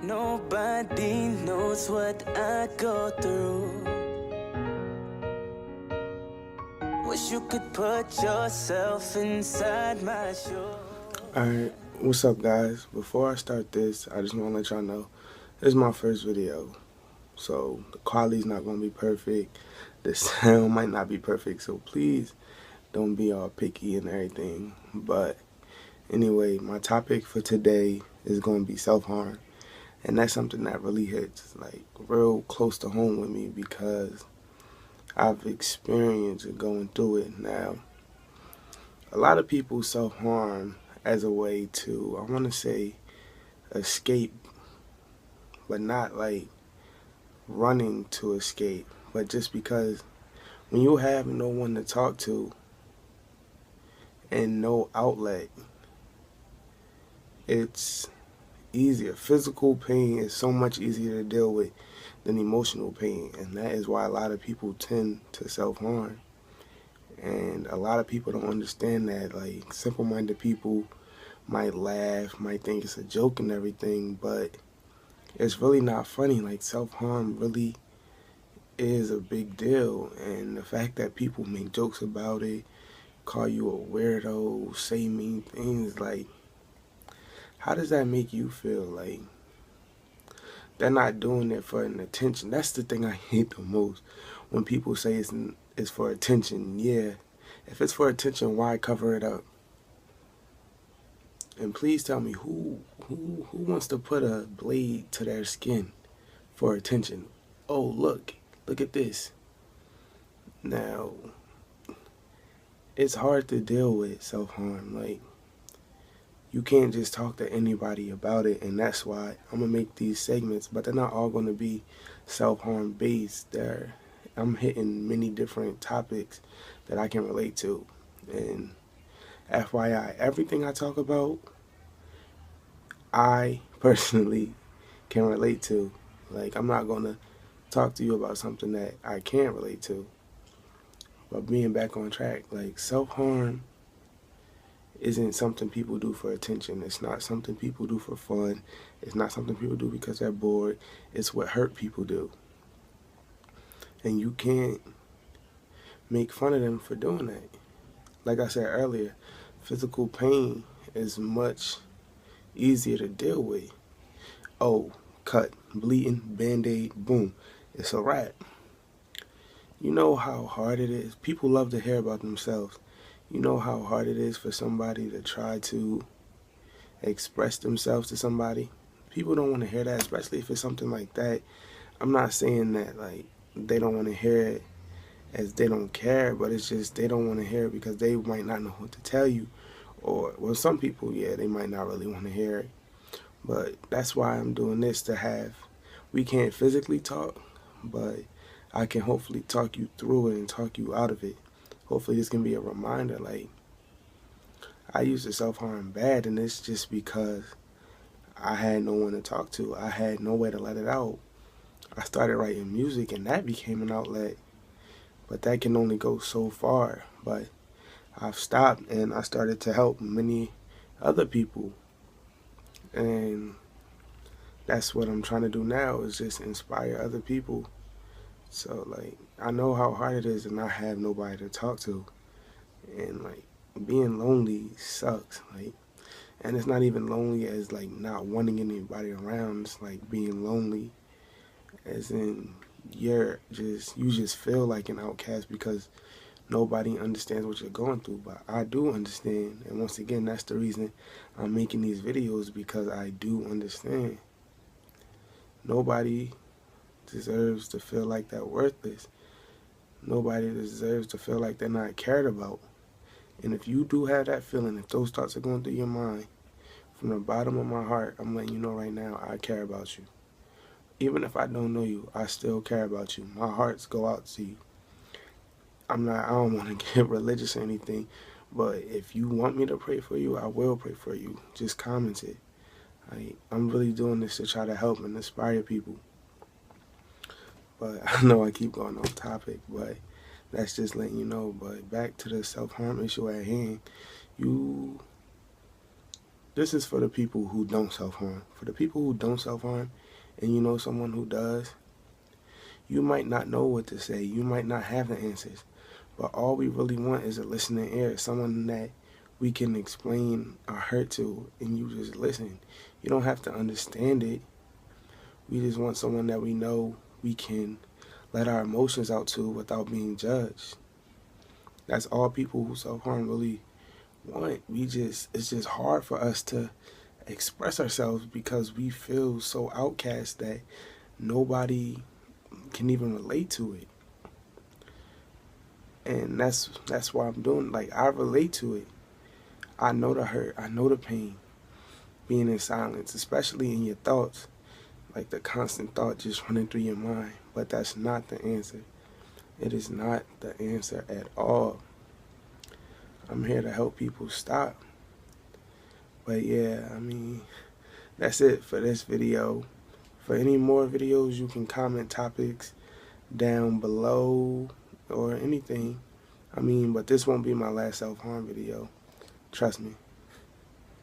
Nobody knows what I go through. Wish you could put yourself inside my shoes. Alright, what's up guys? Before I start this, I just want to let y'all know, this is my first video. So the quality's not going to be perfect, the sound might not be perfect, so please don't be all picky and everything. But anyway, my topic for today is going to be self-harm. And that's something that really hits like real close to home with me because I've experienced going through it. Now, a lot of people self-harm as a way to, I want to say, escape, but not like running to escape, but just because when you have no one to talk to and no outlet, it's easier. Physical pain is so much easier to deal with than emotional pain, and that is why a lot of people tend to self-harm. And a lot of people don't understand that. Like, simple-minded people might laugh, might think it's a joke and everything, but it's really not funny. Like, self-harm really is a big deal, and the fact that people make jokes about it, call you a weirdo, say mean things, like, how does that make you feel? Like, they're not doing it for an attention. That's the thing I hate the most, when people say it's for attention. Yeah, if it's for attention, why cover it up? And please tell me who wants to put a blade to their skin for attention? Oh, look at this. Now, it's hard to deal with self-harm. Like, you can't just talk to anybody about it, and that's why I'm gonna make these segments, but they're not all gonna be self-harm based. I'm hitting many different topics that I can relate to. And FYI, everything I talk about, I personally can relate to. Like, I'm not gonna talk to you about something that I can't relate to. But being back on track, like, self-harm isn't something people do for attention. It's not something people do for fun. It's not something people do because they're bored. It's what hurt people do. And you can't make fun of them for doing that. Like I said earlier, physical pain is much easier to deal with. Oh, cut, bleeding, band-aid, boom, it's a wrap. You know how hard it is? People love to hear about themselves. You know how hard it is for somebody to try to express themselves to somebody? People don't want to hear that, especially if it's something like that. I'm not saying that like they don't want to hear it as they don't care, but it's just they don't want to hear it because they might not know what to tell you. Or, well, some people, yeah, they might not really want to hear it. But that's why I'm doing this, to have, we can't physically talk, but I can hopefully talk you through it and talk you out of it. Hopefully this can be a reminder. Like, I used to self-harm bad, and it's just because I had no one to talk to. I had no way to let it out. I started writing music, and that became an outlet, but that can only go so far. But I've stopped, and I started to help many other people, and that's what I'm trying to do now, is just inspire other people. So, like, I know how hard it is to not have nobody to talk to, and like, being lonely sucks. Like, and it's not even lonely as like not wanting anybody around. It's like being lonely as in you just feel like an outcast because nobody understands what you're going through. But I do understand, and once again, that's the reason I'm making these videos, because I do understand. Nobody deserves to feel like they're worthless. Nobody deserves to feel like they're not cared about. And if you do have that feeling, if those thoughts are going through your mind, from the bottom of my heart, I'm letting you know right now, I care about you. Even if I don't know you, I still care about you. My hearts go out to you. I don't want to get religious or anything, but if you want me to pray for you, I will pray for you. Just comment it. I'm really doing this to try to help and inspire people. But I know I keep going off topic, but that's just letting you know. But back to the self-harm issue at hand. You This is for the people who don't self-harm. For the people who don't self-harm, and you know someone who does, you might not know what to say. You might not have the answers. But all we really want is a listening ear, someone that we can explain our hurt to, and you just listen. You don't have to understand it. We just want someone that we know we can let our emotions out to without being judged. That's all people who self-harm really want. It's just hard for us to express ourselves because we feel so outcast that nobody can even relate to it. And that's why I'm doing, like, I relate to it. I know the hurt, I know the pain, being in silence, especially in your thoughts, like the constant thought just running through your mind. But that's not the answer. It is not the answer at all. I'm here to help people stop. But yeah, I mean, that's it for this video. For any more videos, you can comment topics down below or anything. I mean, but this won't be my last self-harm video. Trust me.